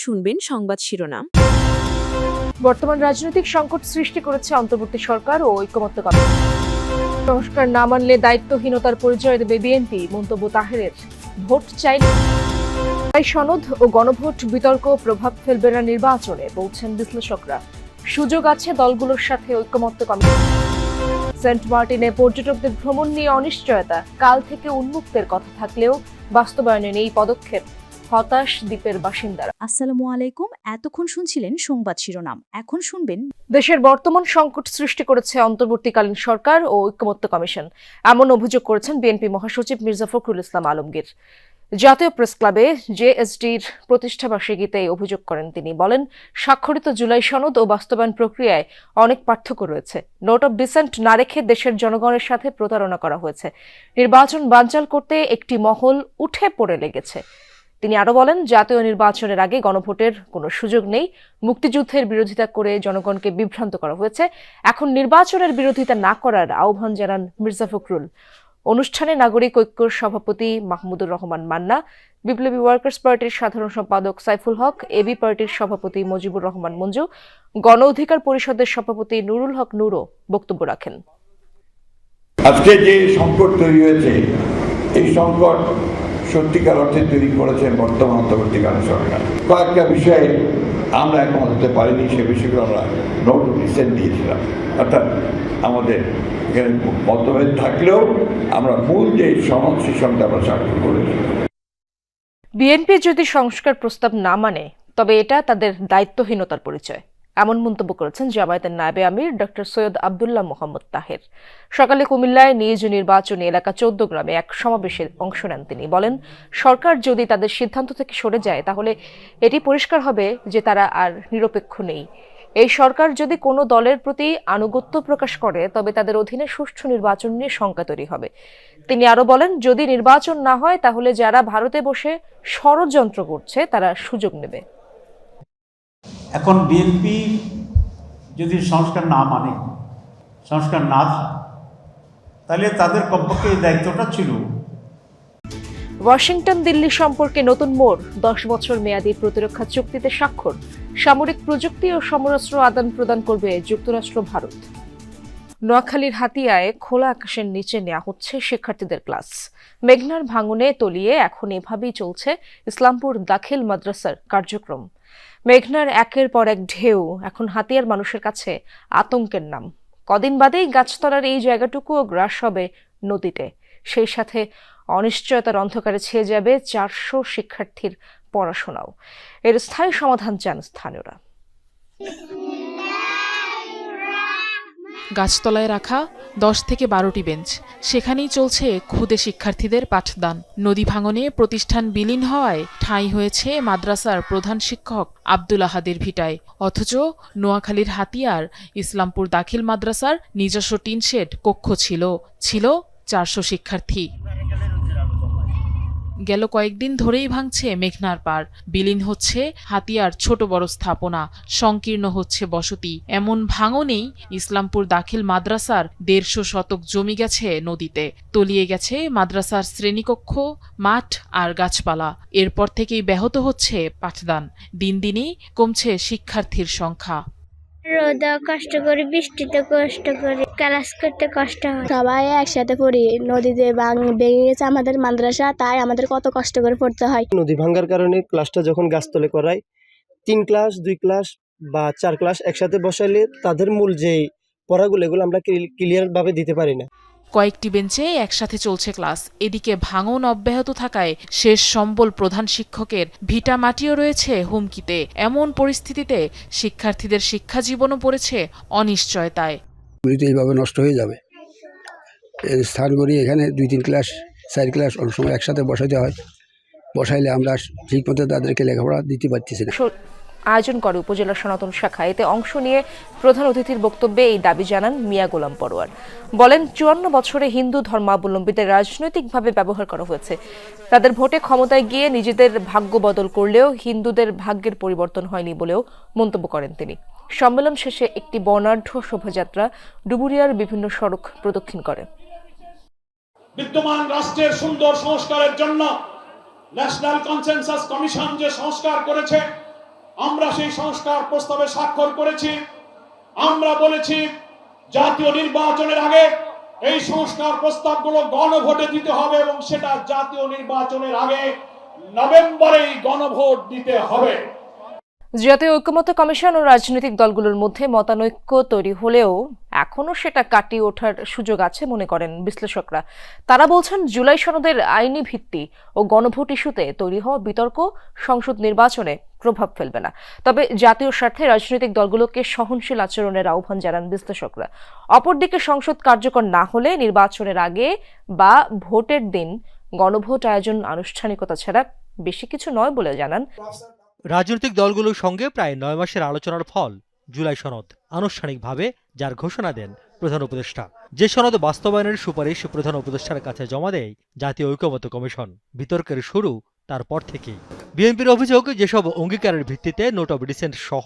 শুনবেন সংবাদ শিরোনাম। বর্তমান রাজনৈতিক সংকট সৃষ্টি করেছে অন্তর্বর্তী সরকার ও ঐকমত্য কমিশন। সংস্কার না মানলে দায়িত্বহীনতার পরিচয় দেবে বিএনপি, মন্তব্য তাহেরের। ভোট চাইলে সনদ ও গণভোট বিতর্ক প্রভাব ফেলবে না নির্বাচনে, বলছেন বিশ্লেষকরা। সুযোগ আছে দলগুলোর সাথে ঐকমত্য কমিশন। সেন্ট মার্টিনে পর্যটকদের ভ্রমণ নিয়ে অনিশ্চয়তা, কাল থেকে উন্মুক্তের কথা থাকলেও বাস্তবায়নে নেই পদক্ষেপ, হতাশ দ্বীপের বাসিন্দারা। আসসালামু আলাইকুম। এতক্ষণ শুনছিলেন সংবাদ শিরোনাম, এখন শুনবেন। দেশের বর্তমান সংকট সৃষ্টি করেছে অন্তর্বর্তীকালীন সরকার ও ঐকমত্য কমিশন, এমন অভিযোগ করেছেন বিএনপি মহাসচিব মির্জা ফখরুল ইসলাম আলমগীর। জাতীয় প্রেস ক্লাবে জেএসডির প্রতিষ্ঠাবার্ষিকীতে এই অভিযোগ করেন তিনি। বলেন, স্বাক্ষরিত জুলাই সনদ ও বাস্তবায়ন প্রক্রিয়ায় অনেক পার্থক্য রয়েছে। নোট অব ডিসেন্ট না রেখে দেশের জনগণের সাথে প্রতারণা করা হয়েছে। নির্বাচন বানচাল করতে একটি মহল উঠে পড়ে লেগেছে। তিনি আরো বলেন, জাতীয় নির্বাচনের আগে গণভোটের কোনো সুযোগ নেই। মুক্তিযুদ্ধের বিরোধিতা করে জনগণকে বিভ্রান্ত করা হয়েছে। এখন নির্বাচনের বিরোধিতা না করার আহ্বান জানান মির্জা ফখরুল। অনুষ্ঠানে নাগরিক ঐক্যর সভাপতি মাহমুদুর রহমান মান্না, বিপ্লবী ওয়ার্কার্স পার্টির সাধারণ সম্পাদক সাইফুল হক, এবি পার্টির সভাপতি মুজিবুর রহমান মঞ্জু, গণ অধিকার পরিষদের সভাপতি নুরুল হক নুরও বক্তব্য রাখেন। আজকে যে সংকট তৈরি হয়েছে, এই সংকট সত্যিকার অর্থে তৈরি করেছে বর্তমান অন্তর্বর্তীকালীন সরকার। কয়েকটা বিষয়ে আমরা একমত হতে পারিনি, সে বিষয়গুলো আমরা নোট অফ ডিসেন্ট দিয়েছিলাম। অর্থাৎ আমাদের এখানে মতভেদ থাকলেও আমরা মূল যে সনদ সেই সনদে আমরা স্বাক্ষর করেছি। বিএনপি যদি সংস্কার প্রস্তাব না মানে তবে এটা তাদের দায়িত্বহীনতার পরিচয়, এমন মন্তব্য করেছেন জামায়াতের নায়েবে আমির ডক্টর সৈয়দ আব্দুল্লাহ মোহাম্মদ তাহের। সকালে কুমিল্লায় নিজ নির্বাচনী এলাকা 14 গ্রামে এক সমাবেশে অংশ নেন তিনি। বলেন, সরকার যদি তাদের সিদ্ধান্ত থেকে সরে যায় তাহলে এটি পরিষ্কার হবে যে তারা আর নিরপেক্ষ নেই। এই সরকার যদি কোনো দলের প্রতি আনুগত্য প্রকাশ করে তবে তাদের অধীনে সুষ্ঠু নির্বাচন নিয়ে শঙ্কা তৈরি হবে। তিনি আরো বলেন, যদি নির্বাচন না হয় তাহলে যারা ভারতে বসে ষড়যন্ত্র করছে তারা সুযোগ নেবে। এখন বিএনপি যদি সংস্কার না মানে, সংস্কার না থাকে, তাহলে তাদের কমপক্ষে এই দায়িত্বটা ছিল। ওয়াশিংটন দিল্লি সম্পর্কে নতুন মোড়, 10 বছর মেয়াদী প্রতিরক্ষা চুক্তিতে স্বাক্ষর। সামরিক প্রযুক্তি ও সমরাস্ত্র আদান প্রদান করবে যুক্তরাষ্ট্র ভারত। নোয়াখালীর হাতিয়ায় খোলা আকাশের নিচে নেওয়া হচ্ছে শিক্ষার্থীদের ক্লাস। মেঘনার ভাঙনে তলিয়ে এখন এভাবেই চলছে ইসলামপুর দাখিল মাদ্রাসার কার্যক্রম। মেঘনার একের পর এক ঢেউ এখন হাতিয়ার মানুষের কাছে আতঙ্কের নাম। কদিন বাদেই গাছতলার এই জায়গাটুকুও গ্রাস হবে নদীতে। সেই সাথে অনিশ্চয়তার অন্ধকারে ছেয়ে যাবে 400 শিক্ষার্থীর পড়াশোনাও। এর স্থায়ী সমাধান চান স্থানীয়রা। গাছতলায় রাখা 10 থেকে 12টি বেঞ্চ, সেখানেই চলছে ক্ষুদে শিক্ষার্থীদের পাঠদান। নদী ভাঙনে প্রতিষ্ঠান বিলীন হওয়ায় ঠাঁই হয়েছে মাদ্রাসার প্রধান শিক্ষক আব্দুল আহাদের ভিটায়। অথচ নোয়াখালীর হাতিয়ার ইসলামপুর দাখিল মাদ্রাসার নিজস্ব টিনশেড কক্ষ ছিল 400 শিক্ষার্থী। গেল কয়েকদিন ধরেই ভাঙছে মেঘনার পার, বিলীন হচ্ছে হাতিয়ার ছোট বড় স্থাপনা, সংকীর্ণ হচ্ছে বসতি। এমন ভাঙনেই ইসলামপুর দাখিল মাদ্রাসার 150 শতক জমি গেছে নদীতে। তলিয়ে গেছে মাদ্রাসার শ্রেণীকক্ষ, মাঠ আর গাছপালা। এরপর থেকেই ব্যাহত হচ্ছে পাঠদান। দিন দিনই কমছে শিক্ষার্থীর সংখ্যা। রোদা কষ্ট করি, বৃষ্টিতে কষ্ট করি, ক্লাস করতে কষ্ট হয়। সবাই একসাথে পড়ি, নদীতে ভেঙে গেছে আমাদের মাদ্রাসা, তাই আমাদের কত কষ্ট করে পড়তে হয়। নদী ভাঙ্গার কারণে ক্লাসটা যখন গাছতলে করায় 3 ক্লাস 2 ক্লাস বা 4 ক্লাস একসাথে বসাইলে তাদের মূল যে পড়াগুলো এগুলো আমরা ক্লিয়ার ভাবে দিতে পারি না। কয়েকটি বেঞ্চে একসাথে চলছে ক্লাস। এদিকে ভাঙন অব্যাহত থাকায় শেষ সম্বল প্রধান শিক্ষকের ভিটা মাটিও রয়েছে হুমকিতে। এমন পরিস্থিতিতে শিক্ষার্থীদের শিক্ষা জীবনও পড়েছে অনিশ্চয়তায়। এইভাবে নষ্ট হয়ে যাবে। স্থান করি এখানে 2-3 ক্লাস 4 ক্লাস অনেক সময় একসাথে বসাইতে হয়। বসাইলে আমরা ঠিক মতো তাদেরকে লেখাপড়া দিতে পারতেছি না। আয়োজন করে উপজেলা সনাতন শাখা। এতে অংশ নিয়ে প্রধান অতিথির বক্তব্যে এই দাবি জানান মিয়া গোলাম পরোয়ার। বলেন, 54 বছরে হিন্দু ধর্মাবলম্বীদের রাজনৈতিকভাবে ব্যবহার করা হয়েছে। তাদের ভোটে ক্ষমতায় গিয়ে নিজেদের ভাগ্য বদল করলেও হিন্দুদের ভাগ্যের পরিবর্তন হয়নি বলেও মন্তব্য করেন তিনি। সম্মেলন শেষে একটি বর্ণাঢ্য শোভাযাত্রা ডুবুরিয়ার বিভিন্ন সড়ক প্রদক্ষিণ করে। বিদ্যমান রাষ্ট্রের সুন্দর সংস্কারের জন্য ন্যাশনাল কনসেনসাস কমিশন যে সংস্কার করেছে, আমরা সেই সংস্কার প্রস্তাবে স্বাক্ষর করেছি। আমরা বলেছি জাতীয় নির্বাচনের আগে এই সংস্কার প্রস্তাবগুলো গণভোটে দিতে হবে এবং সেটা জাতীয় নির্বাচনের আগে নভেম্বরেই গণভোট দিতে হবে। জাতীয় ঐকমত্য কমিশন ও রাজনৈতিক দলগুলোর মধ্যে মতানৈক্য তৈরি হলেও এখনো সেটা কাটিয়ে ওঠার সুযোগ আছে মনে করেন বিশ্লেষকরা। তারা বলছেন জুলাই সনদের আইনি ভিত্তি ও গণভোট ইস্যুতে তৈরি হওয়া বিতর্ক সংসদ নির্বাচনে প্রভাব ফেলবে না। তবে জাতীয় স্বার্থে রাজনৈতিক দলগুলোকে সহনশীল আচরণের আহ্বান জানান বিশ্লেষকরা। অপরদিকে সংসদ কার্যকর না হলে নির্বাচনের আগে বা ভোটের দিন গণভোট আয়োজন আনুষ্ঠানিকতা ছাড়া বেশি কিছু নয় বলে জানান। রাজনৈতিক দলগুলোর সঙ্গে প্রায় 9 মাসের আলোচনার ফল জুলাই সনদ, আনুষ্ঠানিকভাবে যার ঘোষণা দেন প্রধান উপদেষ্টা। যে সনদ বাস্তবায়নের সুপারিশ প্রধান উপদেষ্টার কাছে জমা দেয় জাতীয় ঐকমত্য কমিশন। বিতর্কের শুরু তারপর থেকেই। বিএনপির অভিযোগ, যেসব অঙ্গীকারের ভিত্তিতে নোট অব ডিসেন্ট সহ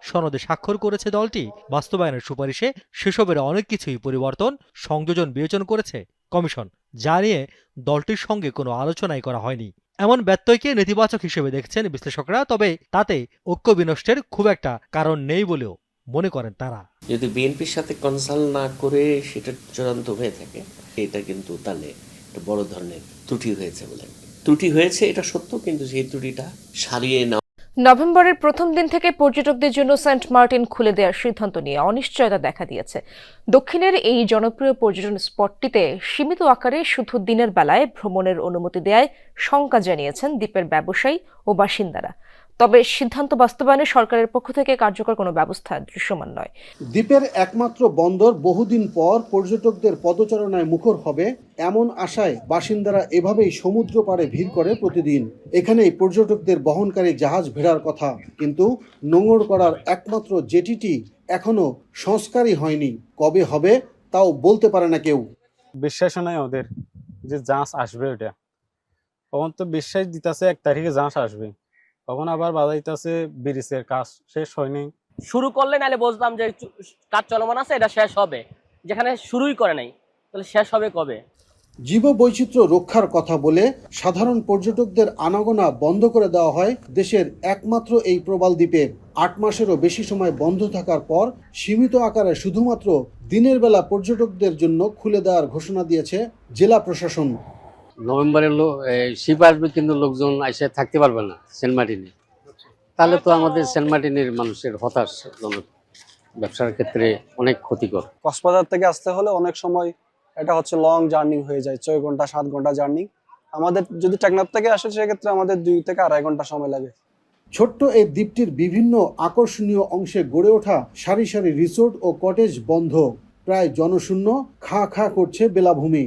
সনদে স্বাক্ষর করেছে দলটি, বাস্তবায়নের সুপারিশে সেসবের অনেক কিছুই পরিবর্তন সংযোজন বিবেচন করেছে কমিশন, যা নিয়ে দলটির সঙ্গে কোনো আলোচনাই করা হয়নি। এমন ব্যত্যয়কে নেতিবাচক হিসেবে দেখছেন বিশ্লেষকরা। তবে তাতে ঐক্য বিনষ্টের খুব একটা কারণ নেই বলেও মনে করেন তারা। যদি বিএনপির সাথে কনসাল্ট না করে সেটা চূড়ান্ত হয়ে থাকে, এটা কিন্তু তাহলে বড় ধরনের ত্রুটি হয়েছে বলে। ত্রুটি হয়েছে এটা সত্য, কিন্তু সেই ত্রুটিটা সারিয়ে নেওয়া। নভেম্বরের প্রথম দিন থেকে পর্যটকদের জন্য সেন্ট মার্টিন খুলে দেওয়ার সিদ্ধান্ত নিয়ে অনিশ্চয়তা দেখা দিয়েছে। দক্ষিণের এই জনপ্রিয় পর্যটন স্পটটিতে সীমিত আকারে শুধু দিনের বেলায় ভ্রমণের অনুমতি দেয়ায় শঙ্কা জানিয়েছেন দ্বীপের ব্যবসায়ী ও বাসিন্দারা। তবে সিদ্ধান্ত বাস্তবায়নে সরকারের পক্ষ থেকে কার্যকর কোনো ব্যবস্থা দৃশ্যমান নয়। দ্বীপের একমাত্র বন্দর বহুদিন পর পর্যটকদের পদচারণায় মুখর হবে এমন আশায় বাসিন্দারা এভাবেই সমুদ্র পাড়ে ভিড় করে প্রতিদিন। এখানেই পর্যটকদের বহনকারী জাহাজ ভেড়ার কথা, কিন্তু নোঙর করার একমাত্র জেটিটি এখনো সংস্কারই হয়নি। কবে হবে তাও বলতে পারে না কেউ। বিশ্বাস নাই ওদের যে জাহাজ আসবে, ওটা তখন তো বিশ্বাস দিতেছে 1 তারিখে জাহাজ আসবে, তখন আবার বাজাইতেছে ব্রিজের কাজ শেষ হয়নি। শুরু করলে নাহলে বুঝতাম যে কাজ চলমান আছে, এটা শেষ হবে। যেখানে শুরুই করে নাই, তাহলে শেষ হবে কবে? জীববৈচিত্র্য রক্ষার কথা বলে সাধারণ পর্যটকদের আনাগোনা বন্ধ করে দেওয়া হয় দেশের একমাত্র এই প্রবাল দ্বীপে। 8 মাসেরও বেশি সময় বন্ধ থাকার পর সীমিত আকারে শুধুমাত্র দিনের বেলা পর্যটকদের জন্য খুলে দেওয়ার ঘোষণা দিয়েছে জেলা প্রশাসন। নভেম্বরে শিপ আসবে, কিন্তু লোকজন এসে থাকতে পারবে না সেন্ট মার্টিনে। তাহলে তো আমাদের সেন্ট মার্টিনের মানুষের হতাশাজনক, ব্যবসার ক্ষেত্রে অনেক ক্ষতিকর। কক্সবাজার থেকে আসতে হলে অনেক সময় এটা হচ্ছে লং জার্নি হয়ে যায়, 6 ঘন্টা 7 ঘন্টা জার্নি। আমাদের যদি টেকনাফ থেকে আসে সেক্ষেত্রে আমাদের 2 থেকে 2.5 ঘন্টা সময় লাগে। ছোট্ট এই দ্বীপটির বিভিন্ন আকর্ষণীয় অংশে গড়ে ওঠা সারি সারি রিসোর্ট ও কটেজ বন্ধ, প্রায় জনশূন্য, খা খা করছে বেলাভূমি।